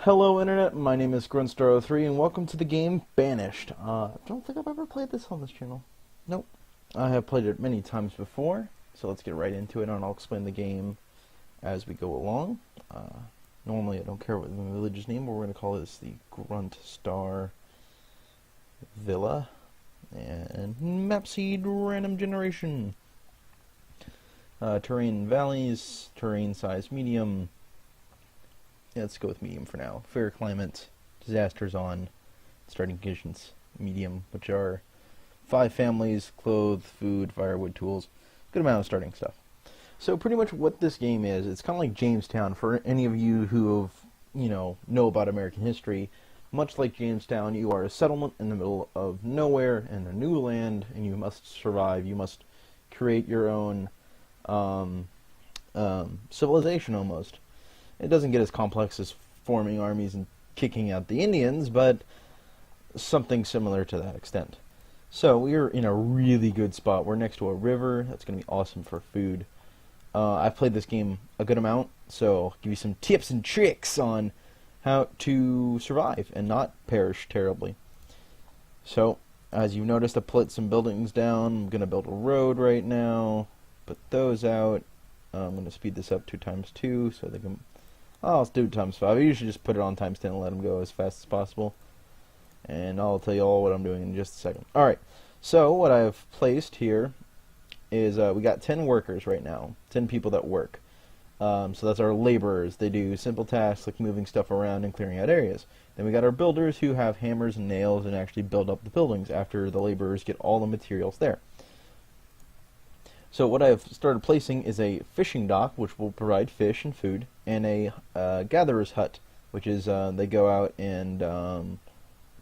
Hello Internet, my name is GruntStar03 and welcome to the game Banished. I don't think I've ever played this on this channel. Nope. I have played it many times before, so let's get right into it and I'll explain the game as we go along. Normally I don't care what the village's name, but we're going to call this the GruntStar Villa. And map seed random generation. Terrain valleys, terrain size medium. Yeah, let's go with medium for now. Fair climate, disasters on, starting conditions, medium, which are 5 families, clothes, food, firewood, tools, good amount of starting stuff. So pretty much what this game is, it's kind of like Jamestown for any of you who have, know about American history. Much like Jamestown, you are a settlement in the middle of nowhere in a new land, and you must survive. You must create your own civilization almost. It doesn't get as complex as forming armies and kicking out the Indians, but something similar to that extent. So we're in a really good spot. We're next to a river. That's going to be awesome for food. I've played this game a good amount, so I'll give you some tips and tricks on how to survive and not perish terribly. So, as you've noticed, I put some buildings down. I'm going to build a road right now. Put those out. I'm going to speed this up 2x2 so they can... Oh, let's do it times 5. I usually just put it on times 10 and let them go as fast as possible. And I'll tell you all what I'm doing in just a second. Alright, so what I've placed here is we got 10 workers right now. 10 people that work. So that's our laborers. They do simple tasks like moving stuff around and clearing out areas. Then we got our builders who have hammers and nails and actually build up the buildings after the laborers get all the materials there. So what I've started placing is a fishing dock, which will provide fish and food, and a gatherer's hut, which is they go out and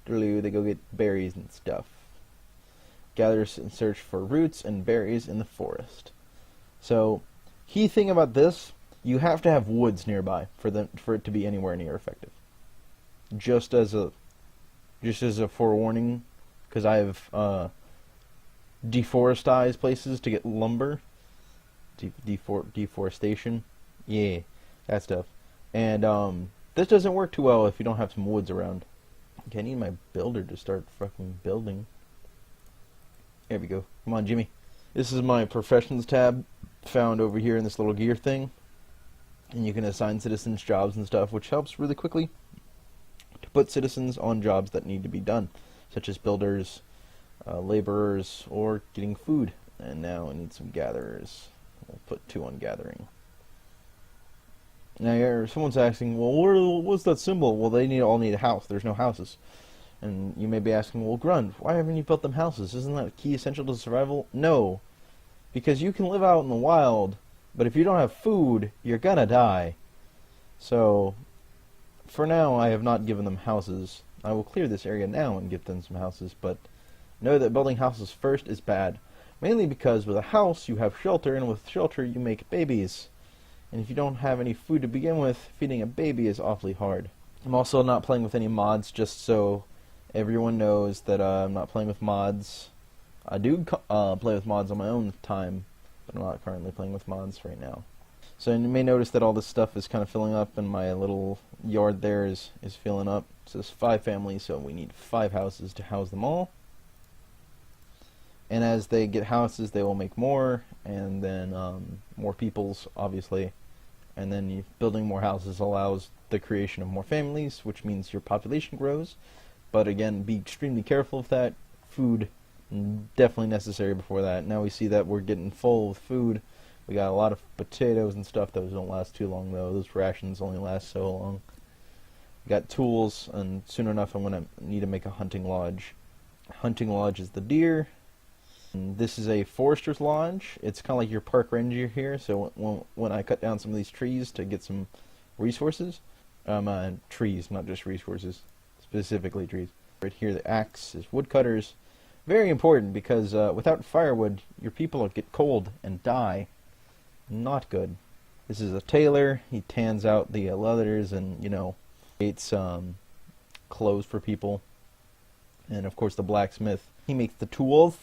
they go get berries and stuff. Gatherers and search for roots and berries in the forest. So, key thing about this, you have to have woods nearby for it to be anywhere near effective. Just as a forewarning, because I've deforestized places to get lumber. Deforestation. Yeah, that stuff. And this doesn't work too well if you don't have some woods around. Okay, I need my builder to start fucking building. There we go. Come on, Jimmy. This is my professions tab found over here in this little gear thing. And you can assign citizens jobs and stuff, which helps really quickly to put citizens on jobs that need to be done, such as builders, laborers, or getting food. And now I need some gatherers. We'll put 2 on gathering. Now here, someone's asking, well, what's that symbol? Well, they all need a house. There's no houses. And you may be asking, well, Grunt, why haven't you built them houses? Isn't that a key essential to survival? No. Because you can live out in the wild, but if you don't have food, you're gonna die. So, for now, I have not given them houses. I will clear this area now and give them some houses, but know that building houses first is bad. Mainly because with a house, you have shelter, and with shelter, you make babies. And if you don't have any food to begin with, feeding a baby is awfully hard. I'm also not playing with any mods, just so everyone knows that I'm not playing with mods. I do play with mods on my own time, but I'm not currently playing with mods right now. So you may notice that all this stuff is kind of filling up, and my little yard there is filling up. It says 5 families, so we need 5 houses to house them all. And as they get houses, they will make more, and then more peoples, obviously. And then building more houses allows the creation of more families, which means your population grows. But again, be extremely careful of that. Food, definitely necessary before that. Now we see that we're getting full with food. We got a lot of potatoes and stuff. Those don't last too long, though. Those rations only last so long. We got tools, and soon enough I'm going to need to make a hunting lodge. Hunting lodge is the deer. And this is a forester's lodge. It's kind of like your park ranger here, so when I cut down some of these trees to get some resources, trees, not just resources, specifically trees. Right here the axe is woodcutters. Very important because without firewood, your people will get cold and die. Not good. This is a tailor. He tans out the leathers and, creates clothes for people. And of course the blacksmith. He makes the tools.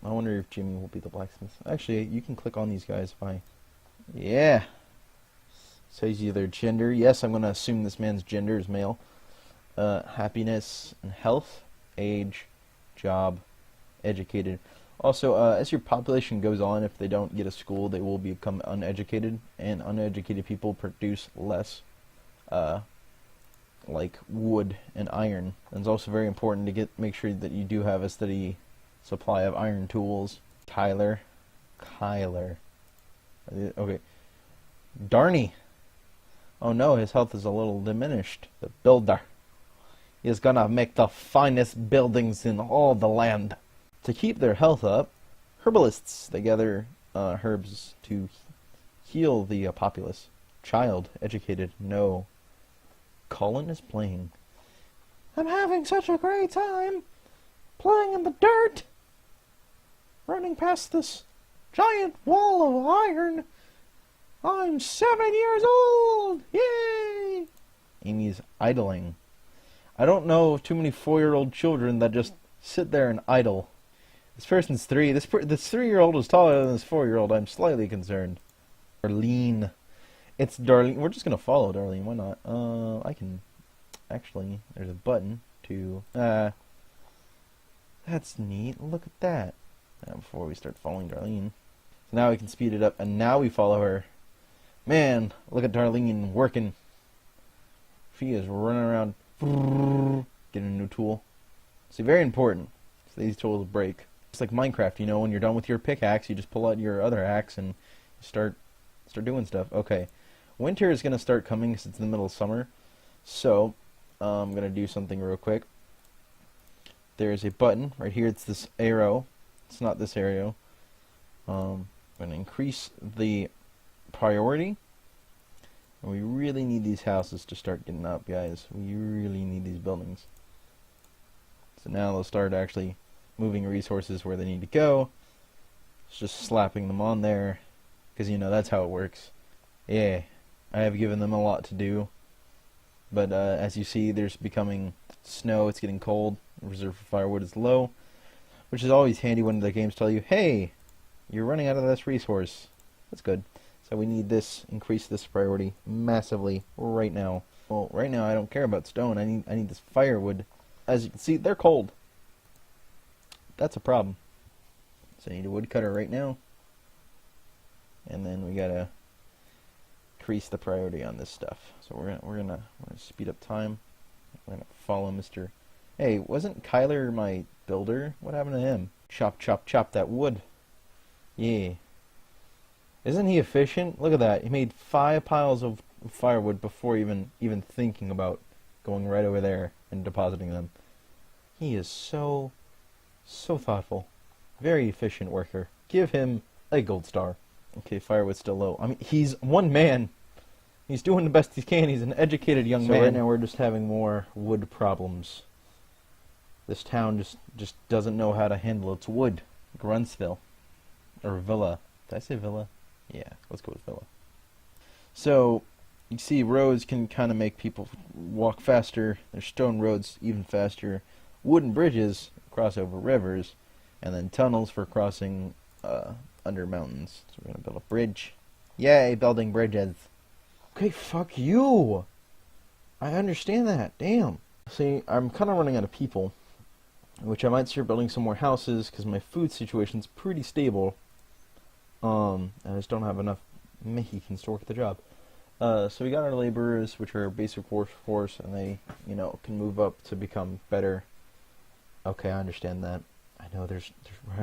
I wonder if Jimmy will be the blacksmith. Actually, you can click on these guys if I... Yeah. Says either gender. Yes, I'm going to assume this man's gender is male. Happiness and health, age, job, educated. Also, as your population goes on, if they don't get a school, they will become uneducated, and uneducated people produce less, like wood and iron. And it's also very important to make sure that you do have a steady supply of iron tools. Kyler. Okay. Darny. Oh no, his health is a little diminished. The builder. He's gonna make the finest buildings in all the land. To keep their health up, herbalists, they gather herbs to heal the populace. Child, educated, no. Colin is playing. I'm having such a great time playing in the dirt, running past this giant wall of iron. I'm 7 years old! Yay! Amy's idling. I don't know too many 4-year-old children that just sit there and idle. This person's 3. This 3-year-old is taller than this 4-year-old. I'm slightly concerned. Darlene. It's Darlene. We're just going to follow Darlene. Why not? I can... Actually, there's a button to... That's neat. Look at that. Before we start following Darlene. So now we can speed it up, and now we follow her. Man, look at Darlene working. She is running around... Getting a new tool. See, very important. So these tools break. It's like Minecraft, you know, when you're done with your pickaxe, you just pull out your other axe and start doing stuff. Okay. Winter is going to start coming because it's in the middle of summer. So, I'm going to do something real quick. There's a button right here. It's this arrow. It's not this arrow. I'm going to increase the priority. And we really need these houses to start getting up, guys. We really need these buildings. So now they'll start actually moving resources where they need to go. It's just slapping them on there. Because, you know, that's how it works. Yeah, I have given them a lot to do. But as you see, there's becoming snow. It's getting cold. The reserve for firewood is low. Which is always handy when the games tell you, hey, you're running out of this resource. That's good. So we need this, increase this priority massively right now. Well, right now I don't care about stone. I need this firewood. As you can see, they're cold. That's a problem. So I need a woodcutter right now. And then we gotta increase the priority on this stuff. So we're gonna speed up time. We're gonna follow Mr. Hey, wasn't Kyler my builder? What happened to him? Chop, chop, chop that wood. Yeah. Isn't he efficient? Look at that. He made 5 piles of firewood before even thinking about going right over there and depositing them. He is so thoughtful. Very efficient worker. Give him a gold star. Okay, firewood's still low. I mean, he's one man. He's doing the best he can. He's an educated young man. So right now we're just having more wood problems. This town just doesn't know how to handle its wood. Gruntsville. Or Villa. Did I say Villa? Yeah, let's go with Villa. So, you see roads can kind of make people walk faster. There's stone roads even faster. Wooden bridges cross over rivers. And then tunnels for crossing under mountains. So we're going to build a bridge. Yay, building bridges. Okay, fuck you. I understand that. Damn. See, I'm kind of running out of people. Which I might start building some more houses because my food situation's pretty stable. I just don't have enough Mexicans to work the job. So we got our laborers, which are basic workforce, and they, you know, can move up to become better. Okay, I understand that. I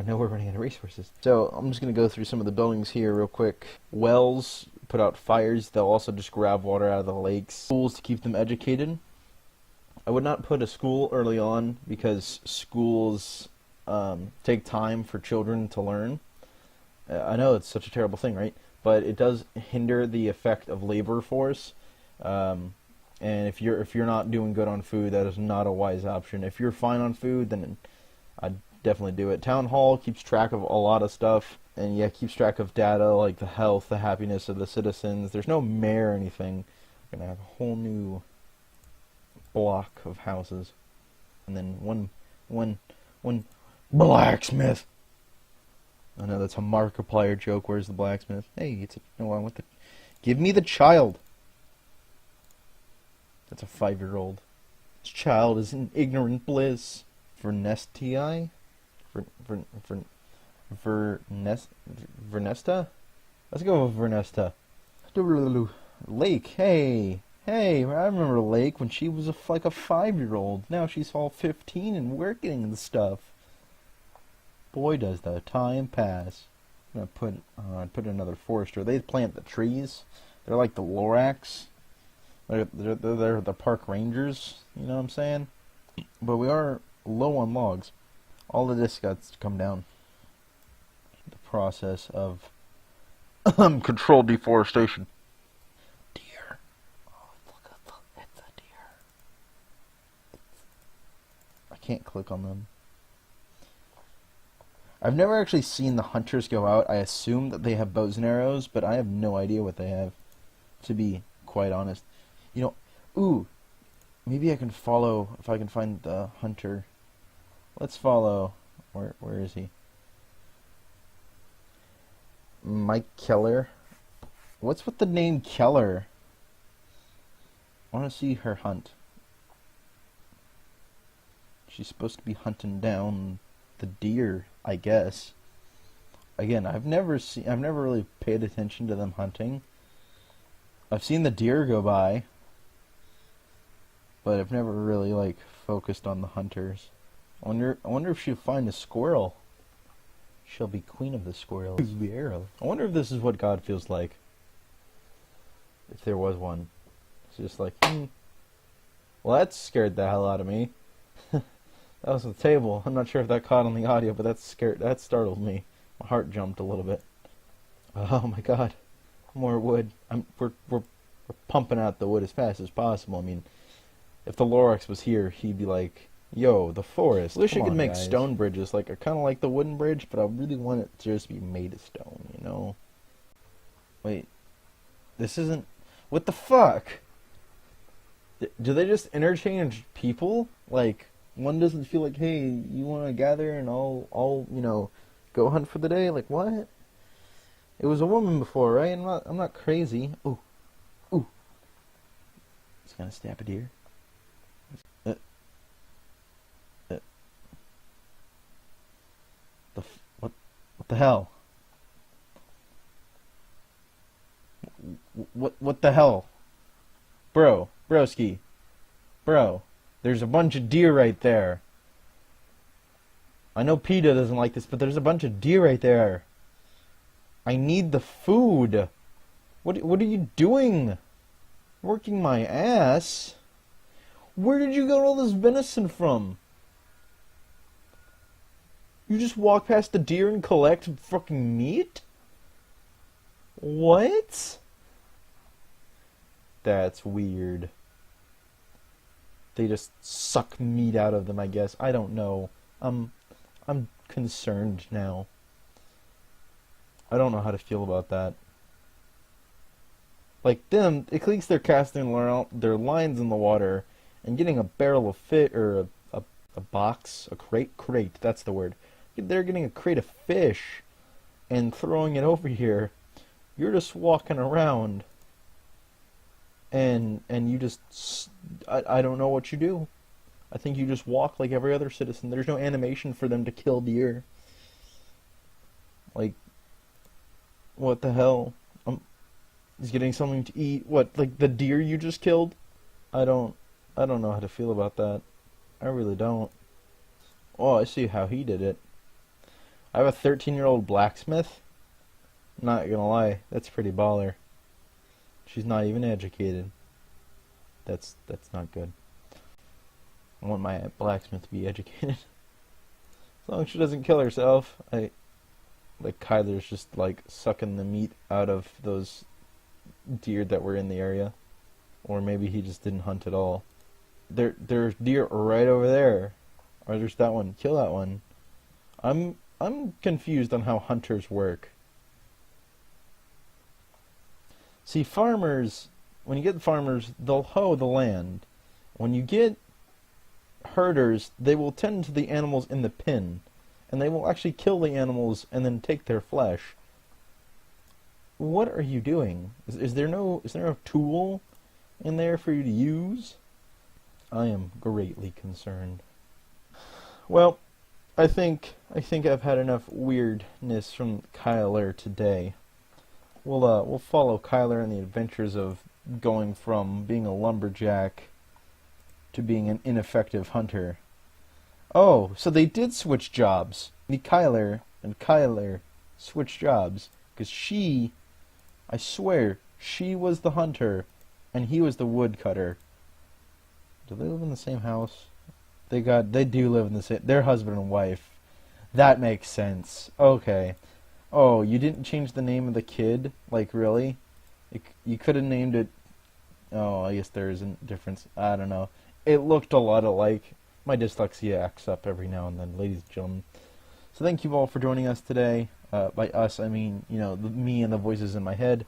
know we're running out of resources. So I'm just gonna go through some of the buildings here real quick. Wells put out fires. They'll also just grab water out of the lakes. Schools to keep them educated. I would not put a school early on because schools take time for children to learn. I know it's such a terrible thing, right? But it does hinder the effect of labor force. And if you're not doing good on food, that is not a wise option. If you're fine on food, then I'd definitely do it. Town hall keeps track of a lot of stuff, and yeah, keeps track of data like the health, the happiness of the citizens. There's no mayor or anything. We're gonna have a whole new block of houses, and then one blacksmith. I know that's a Markiplier joke. Where's the blacksmith? Hey, no, I want the. Give me the child. That's a 5-year-old. This child is in ignorant bliss. Vernesti? Vernesta? Let's go with Vernesta. Lake, hey, I remember Lake when she was like a 5-year-old. Now she's all 15 and working and stuff. Boy, does the time pass. I'm gonna put another forester. They plant the trees. They're like the Lorax. They're the park rangers. You know what I'm saying? But we are low on logs. All of this got to come down. The process of controlled deforestation. Deer. Oh, look at it's a deer. I can't click on them. I've never actually seen the hunters go out. I assume that they have bows and arrows, but I have no idea what they have, to be quite honest. You know, ooh, maybe I can follow, if I can find the hunter. Let's follow, where is he? Mike Keller. What's with the name Keller? I want to see her hunt. She's supposed to be hunting down the deer, I guess. Again, I've never really paid attention to them hunting. I've seen the deer go by, but I've never really like focused on the hunters. I wonder if she'll find a squirrel. She'll be queen of the squirrels. The arrow. I wonder if this is what God feels like. If there was one. It's just like, Well, that scared the hell out of me. That was the table. I'm not sure if that caught on the audio, but that startled me. My heart jumped a little bit. Oh my God. More wood. We're pumping out the wood as fast as possible. I mean, if the Lorax was here, he'd be like, yo, the forest. I wish I could make stone bridges. Like, I kind of like the wooden bridge, but I really want it to just be made of stone, you know? Wait. This isn't... What the fuck? Do they just interchange people? Like, one doesn't feel like, hey, you want to gather and I'll, you know, go hunt for the day? Like, what? It was a woman before, right? I'm not crazy. Ooh. It's gonna stab a deer. What the hell? What the hell? Broski. Bro, there's a bunch of deer right there. I know PETA doesn't like this, but there's a bunch of deer right there. I need the food. What are you doing? Working my ass? Where did you get all this venison from? You just walk past the deer and collect fucking meat? What? That's weird. They just suck meat out of them, I guess. I don't know. I'm concerned now. I don't know how to feel about that. Like them, it thinks they're casting their lines in the water and getting a barrel of fish, or a box, a crate, that's the word. They're getting a crate of fish and throwing it over here. You're just walking around and you just, I don't know what you do. I think you just walk like every other citizen. There's no animation for them to kill deer. Like, what the hell? He's getting something to eat. What, like the deer you just killed? I don't know how to feel about that. I really don't. Oh, I see how he did it. I have a 13-year-old blacksmith. Not gonna lie, that's pretty baller. She's not even educated. That's not good. I want my blacksmith to be educated. As long as she doesn't kill herself. Like Kyler's just like sucking the meat out of those deer that were in the area. Or maybe he just didn't hunt at all. There's deer right over there. Or there's that one. Kill that one. I'm confused on how hunters work. See, farmers, when you get farmers, they'll hoe the land. When you get herders, they will tend to the animals in the pen, and they will actually kill the animals and then take their flesh. What are you doing? Is there no tool in there for you to use? I am greatly concerned. Well, I think I've had enough weirdness from Kyler today. We'll follow Kyler in the adventures of going from being a lumberjack to being an ineffective hunter. Oh, so they did switch jobs. Kyler and Kyler switched jobs because I swear, she was the hunter and he was the woodcutter. Do they live in the same house? They do live in the same. They're husband and wife. That makes sense. Okay. Oh, you didn't change the name of the kid? Like, really? You could have named it... Oh, I guess there isn't a difference. I don't know. It looked a lot alike. My dyslexia acts up every now and then, ladies and gentlemen. So thank you all for joining us today. By us, I mean, me and the voices in my head.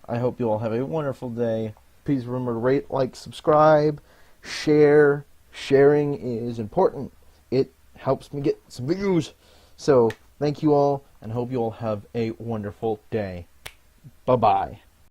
I hope you all have a wonderful day. Please remember to rate, like, subscribe, share. Sharing is important. It helps me get some views. So, thank you all, and hope you all have a wonderful day. Bye-bye.